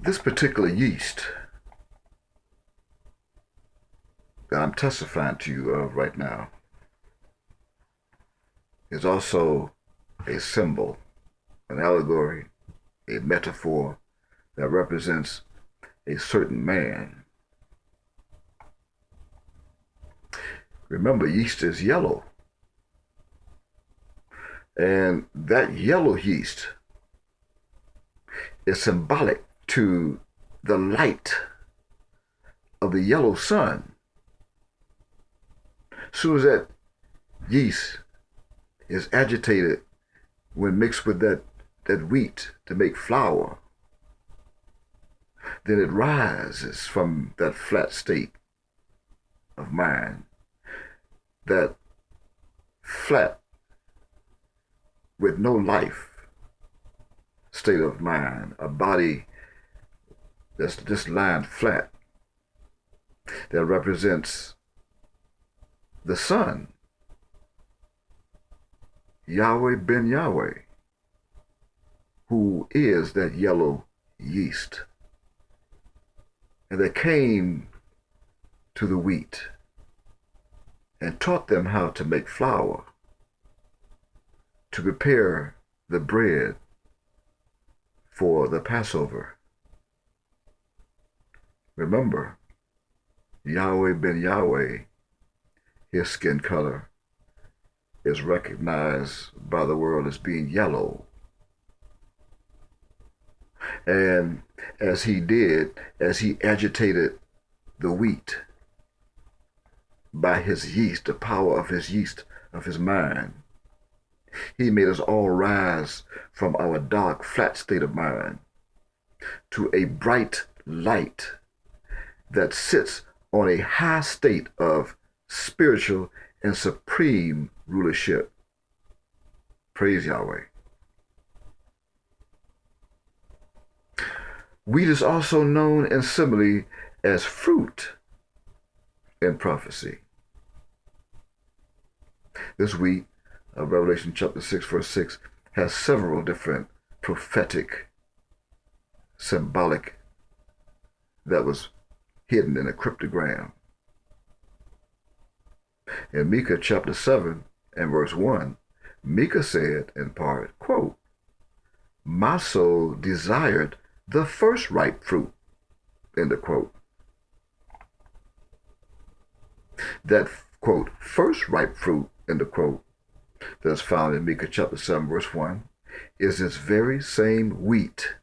This particular yeast that I'm testifying to you of right now is also a symbol, an allegory, a metaphor that represents a certain man. Remember, yeast is yellow. And that yellow yeast is symbolic to the light of the yellow sun. As soon as that yeast is agitated when mixed with that wheat to make flour, then it rises from that flat state of mind, that flat with no life state of mind, a body that's just lying flat, that represents the sun, Yahweh ben Yahweh, who is that yellow yeast, and that came to the wheat and taught them how to make flour, to prepare the bread for the Passover. Remember, Yahweh ben Yahweh, his skin color is recognized by the world as being yellow. And as he agitated the wheat by his yeast, the power of his yeast, of his mind, he made us all rise from our dark, flat state of mind to a bright light that sits on a high state of spiritual and supreme rulership. Praise Yahweh. Wheat is also known in simile as fruit in prophecy. This wheat of Revelation chapter 6, verse 6, has several different prophetic, symbolic, that was hidden in a cryptogram. In Micah chapter 7 and verse 1, Micah said in part, quote, "My soul desired the first ripe fruit," end of quote. That, quote, first ripe fruit, end of quote, that's found in Micah chapter 7, verse 1, is this very same wheat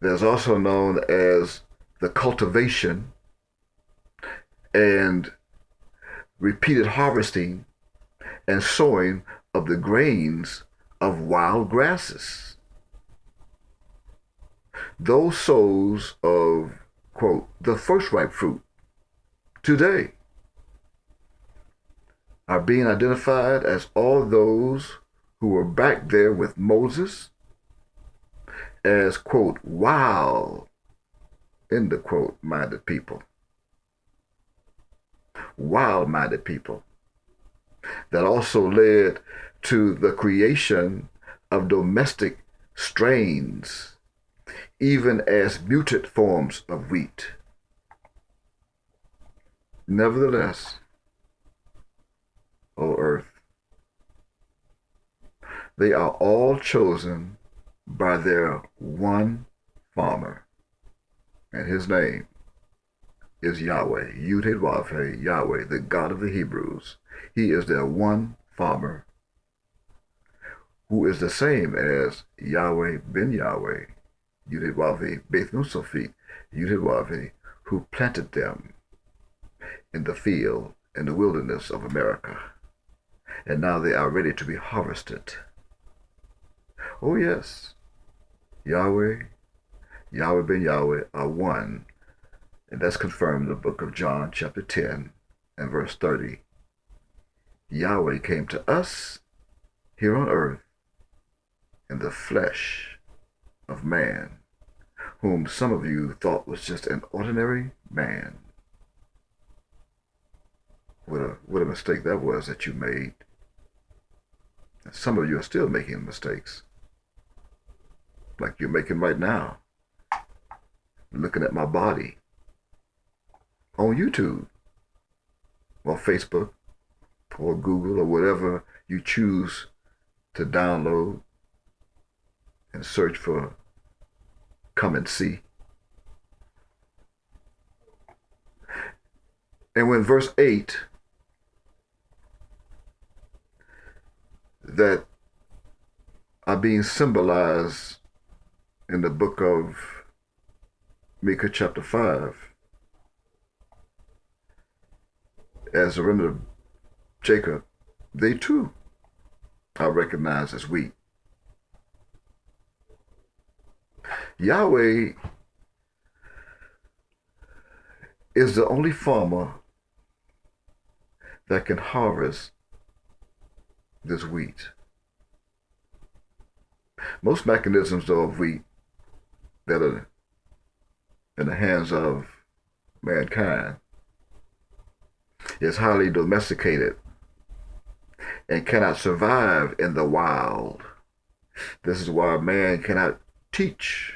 that's also known as the cultivation and repeated harvesting and sowing of the grains of wild grasses. Those sows of, quote, the first ripe fruit today are being identified as all those who were back there with Moses as, quote, wild, end of quote, minded people. Wild-minded people. That also led to the creation of domestic strains, even as muted forms of wheat. Nevertheless, O earth, they are all chosen by their one farmer, and his name is Yahweh, Yud-Heh-Wav-Heh, Yahweh, the God of the Hebrews. He is their one farmer, who is the same as Yahweh ben Yahweh, Yud-Heh-Wav-Heh, Beth Nusafit, Yud-Heh-Wav-Heh, who planted them in the field, in the wilderness of America. And now they are ready to be harvested. Oh yes, Yahweh, Yahweh ben Yahweh are one. And that's confirmed in the book of John, chapter 10 and verse 30. Yahweh came to us here on earth in the flesh of man, whom some of you thought was just an ordinary man. What a mistake that was that you made. And some of you are still making mistakes. like you're making right now, looking at my body on YouTube or Facebook or Google or whatever you choose to download and search for Come and See. And when verse 8 that are being symbolized in the book of Micah chapter 5 as a remnant of Jacob, they too are recognized as wheat. Yahweh is the only farmer that can harvest this wheat. Most mechanisms of wheat that are in the hands of mankind is highly domesticated and cannot survive in the wild. This is why man cannot teach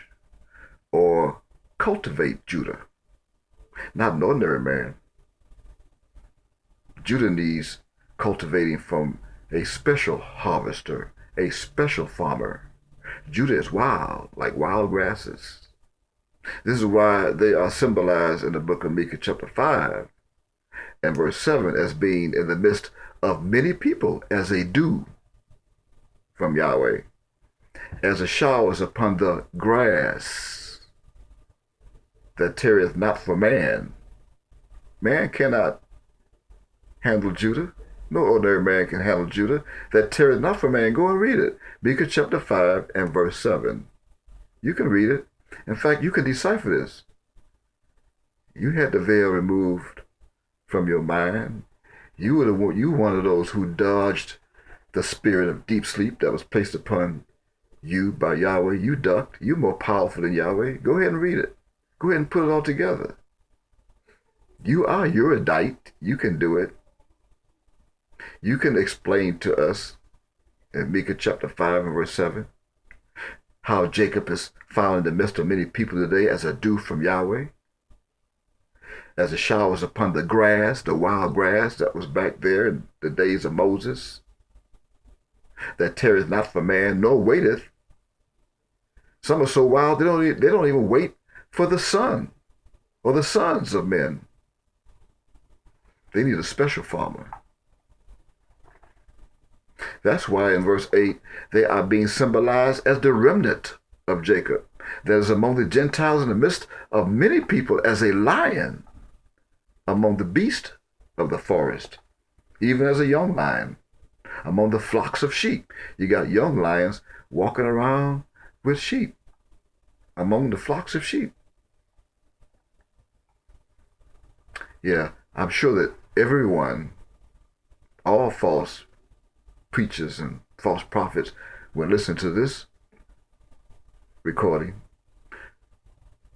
or cultivate Judah. Not an ordinary man. Judah needs cultivating from a special harvester, a special farmer. Judah is wild, like wild grasses. This is why they are symbolized in the book of Micah chapter 5 and verse 7 as being in the midst of many people as a dew from Yahweh, as a shower is upon the grass that tarrieth not for man. Man cannot handle Judah. No ordinary man can handle Judah. That tarrieth not for man. Go and read it. Micah chapter 5 and verse 7. You can read it. In fact, you can decipher this. You had the veil removed from your mind. You were one of those who dodged the spirit of deep sleep that was placed upon you by Yahweh. You ducked. You're more powerful than Yahweh. Go ahead and read it. Go ahead and put it all together. You are erudite. You can do it. You can explain to us in Micah chapter 5 and verse 7 how Jacob is found in the midst of many people today as a dew from Yahweh, as a showers upon the grass, the wild grass that was back there in the days of Moses, that tarrieth not for man, nor waiteth. Some are so wild they don't even wait for the sun or the sons of men. They need a special farmer. That's why in verse 8, they are being symbolized as the remnant of Jacob, that is among the Gentiles in the midst of many people as a lion among the beasts of the forest, even as a young lion among the flocks of sheep. You got young lions walking around with sheep among the flocks of sheep. Yeah, I'm sure that everyone, all false preachers and false prophets, will listen to this recording.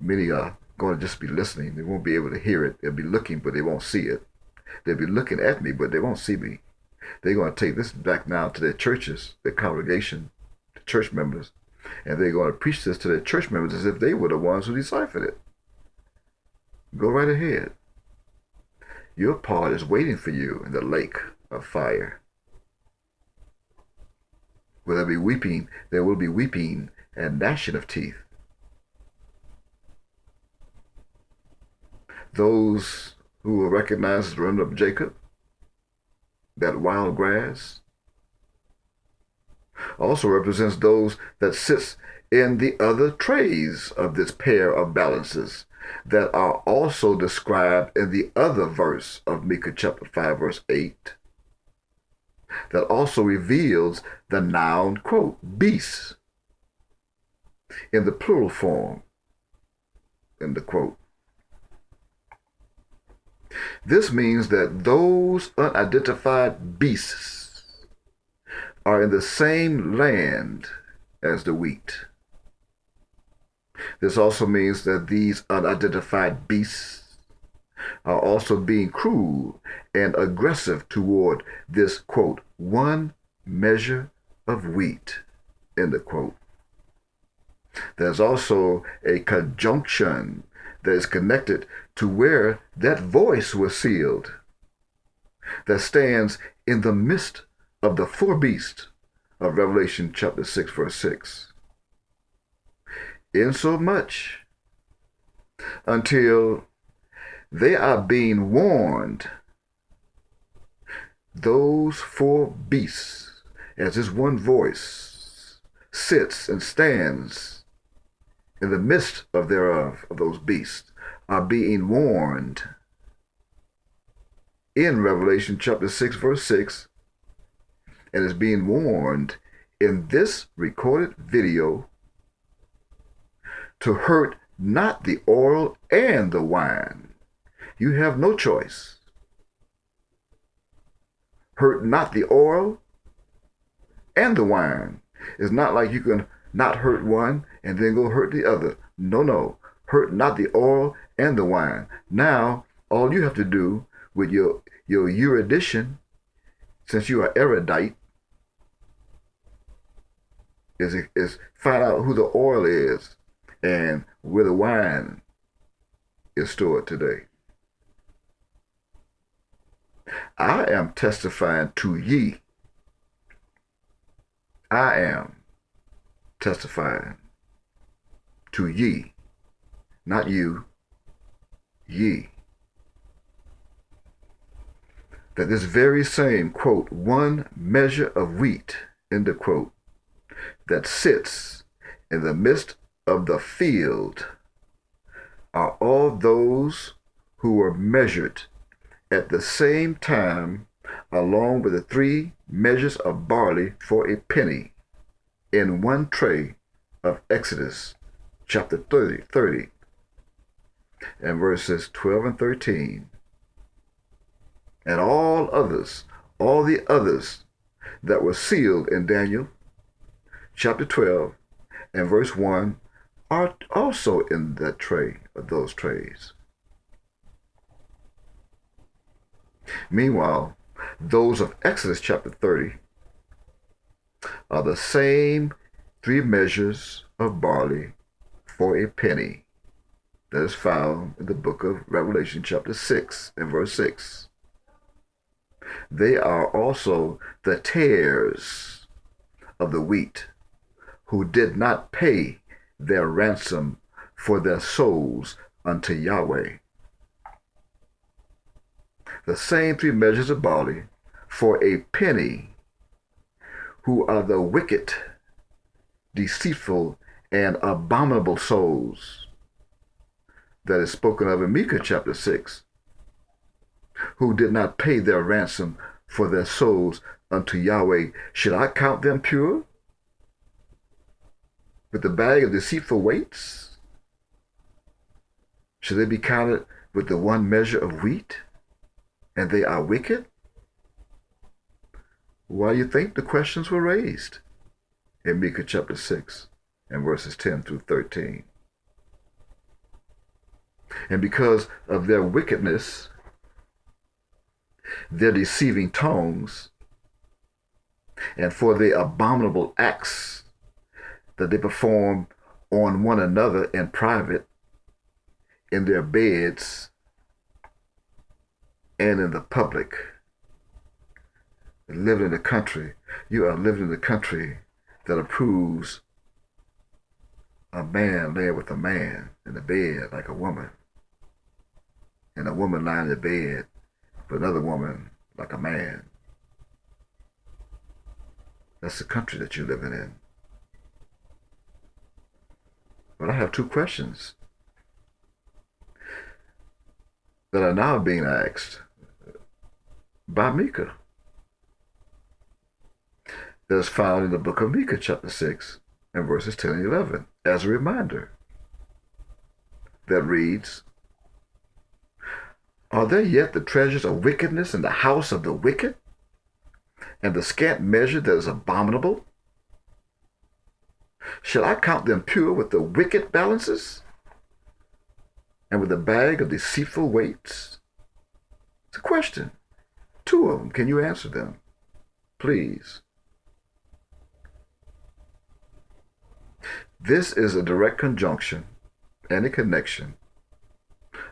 Many are going to just be listening. They won't be able to hear it. They'll be looking, but they won't see it. They'll be looking at me, but they won't see me. They're going to take this back now to their churches, their congregation, the church members, and they're going to preach this to their church members as if they were the ones who deciphered it. Go right ahead. Your part is waiting for you in the lake of fire. Will there be weeping? There will be weeping and gnashing of teeth. Those who will recognize the remnant of Jacob, that wild grass, also represents those that sits in the other trays of this pair of balances that are also described in the other verse of Micah chapter 5 verse 8, that also reveals the noun, quote, beasts in the plural form, in the quote. This means that those unidentified beasts are in the same land as the wheat. This also means that these unidentified beasts are also being cruel and aggressive toward this, quote, one measure of wheat, end of quote. There's also a conjunction that is connected to where that voice was sealed, that stands in the midst of the four beasts of Revelation chapter 6, verse 6. Insomuch until they are being warned, those four beasts, as this one voice sits and stands in the midst of thereof, of those beasts, are being warned in Revelation chapter 6, verse 6, and is being warned in this recorded video to hurt not the oil and the wine. You have no choice. Hurt not the oil and the wine. It's not like you can not hurt one and then go hurt the other. No. Hurt not the oil and the wine. Now, all you have to do with your erudition, since you are erudite, is find out who the oil is and where the wine is stored today. I am testifying to ye. I am testifying to ye, not you, ye, that this very same, quote, one measure of wheat, end of quote, that sits in the midst of the field are all those who were measured at the same time along with the 3 measures of barley for a penny in one tray of Exodus chapter 30 and verses 12 and 13. And all the others that were sealed in Daniel chapter 12 and verse 1 are also in that tray, of those trays. Meanwhile, those of Exodus chapter 30 are the same 3 measures of barley for a penny that is found in the book of Revelation chapter 6 and verse 6. They are also the tares of the wheat who did not pay their ransom for their souls unto Yahweh. The same 3 measures of barley for a penny, who are the wicked, deceitful, and abominable souls that is spoken of in Micah chapter 6, who did not pay their ransom for their souls unto Yahweh. Should I count them pure with the bag of deceitful weights? Should they be counted with the one measure of wheat, and they are wicked? Why do you think the questions were raised in Micah chapter 6 and verses 10 through 13? And because of their wickedness, their deceiving tongues, and for the abominable acts that they perform on one another in private, in their beds, and in the public. Living in a country, you are living in a country that approves a man laying with a man in the bed like a woman, and a woman lying in the bed with another woman like a man. That's the country that you're living in. But I have 2 questions that are now being asked by Micah. That is found in the book of Micah chapter 6 and verses 10 and 11 as a reminder. That reads, are there yet the treasures of wickedness in the house of the wicked, and the scant measure that is abominable? Shall I count them pure with the wicked balances, and with the bag of deceitful weights? It's a question. 2 of them. Can you answer them? Please. This is a direct conjunction and a connection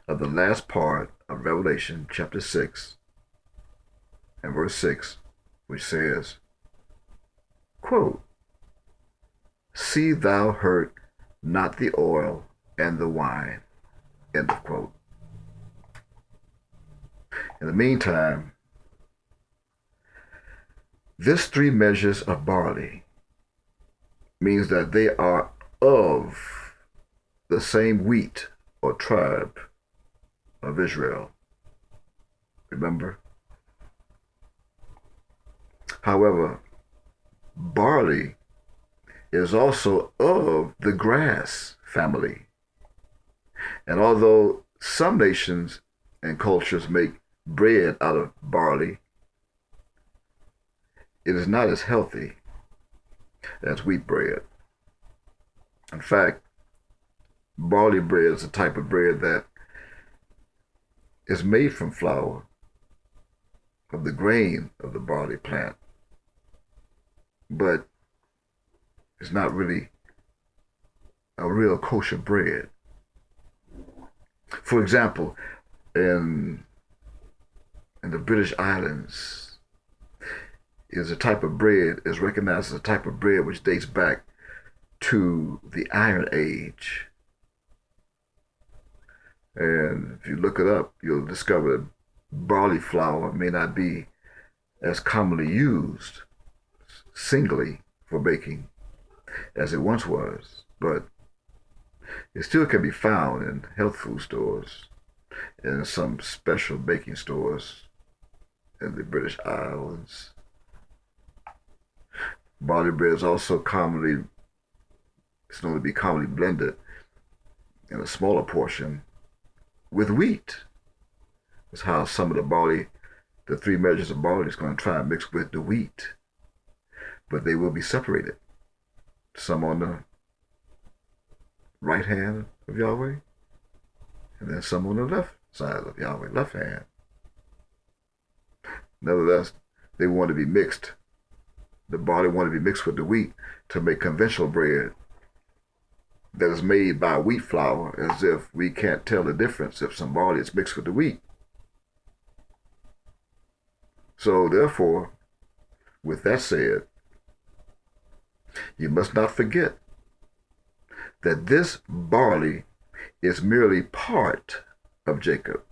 of the last part of Revelation chapter 6 and verse 6, which says, quote, "See thou hurt not the oil and the wine," end of quote. In the meantime, this 3 measures of barley means that they are of the same wheat or tribe of Israel. Remember? However, barley is also of the grass family. And although some nations and cultures make bread out of barley, it is not as healthy as wheat bread. In fact, barley bread is a type of bread that is made from flour of the grain of the barley plant, but it's not really a real kosher bread. For example, in the British Islands, is a type of bread is recognized as a type of bread which dates back to the Iron Age. And if you look it up, you'll discover that barley flour may not be as commonly used singly for baking as it once was, but it still can be found in health food stores and in some special baking stores in the British Islands. Barley bread is also it's known to be commonly blended in a smaller portion with wheat. That's how some of the barley, the 3 measures of barley, is going to try and mix with the wheat. But they will be separated. Some on the right hand of Yahweh, and then some on the left side of Yahweh, left hand. Nevertheless, they want to be mixed. The barley want to be mixed with the wheat to make conventional bread that is made by wheat flour, as if we can't tell the difference if some barley is mixed with the wheat. So therefore, with that said, you must not forget that this barley is merely part of Jacob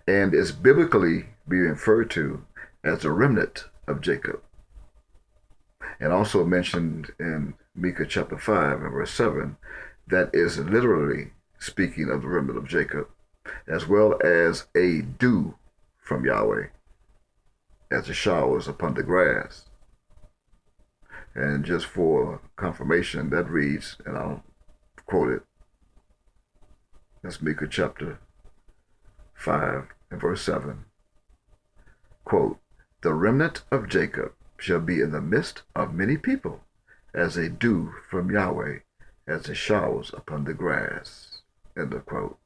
and is biblically being referred to as a remnant of Jacob, and also mentioned in Micah chapter 5 and verse 7, that is literally speaking of the remnant of Jacob, as well as a dew from Yahweh, as the showers upon the grass. And just for confirmation, that reads, and I'll quote it, that's Micah chapter 5 and verse 7, quote, "The remnant of Jacob shall be in the midst of many people, as a dew from Yahweh, as the showers upon the grass," end of quote.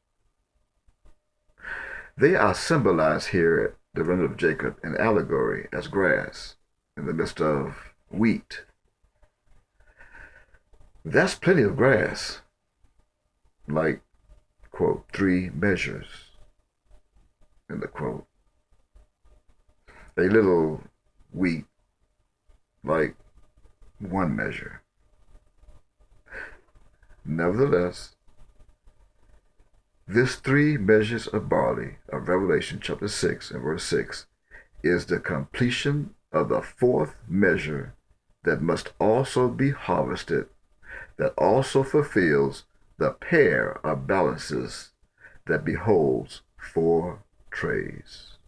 They are symbolized here, the remnant of Jacob, in allegory as grass in the midst of wheat. That's plenty of grass, like, quote, 3 measures, end of quote. A little wheat, like 1 measure. Nevertheless, this 3 measures of barley of Revelation chapter 6 and verse 6 is the completion of the 4th measure that must also be harvested, that also fulfills the pair of balances that beholds 4 trays.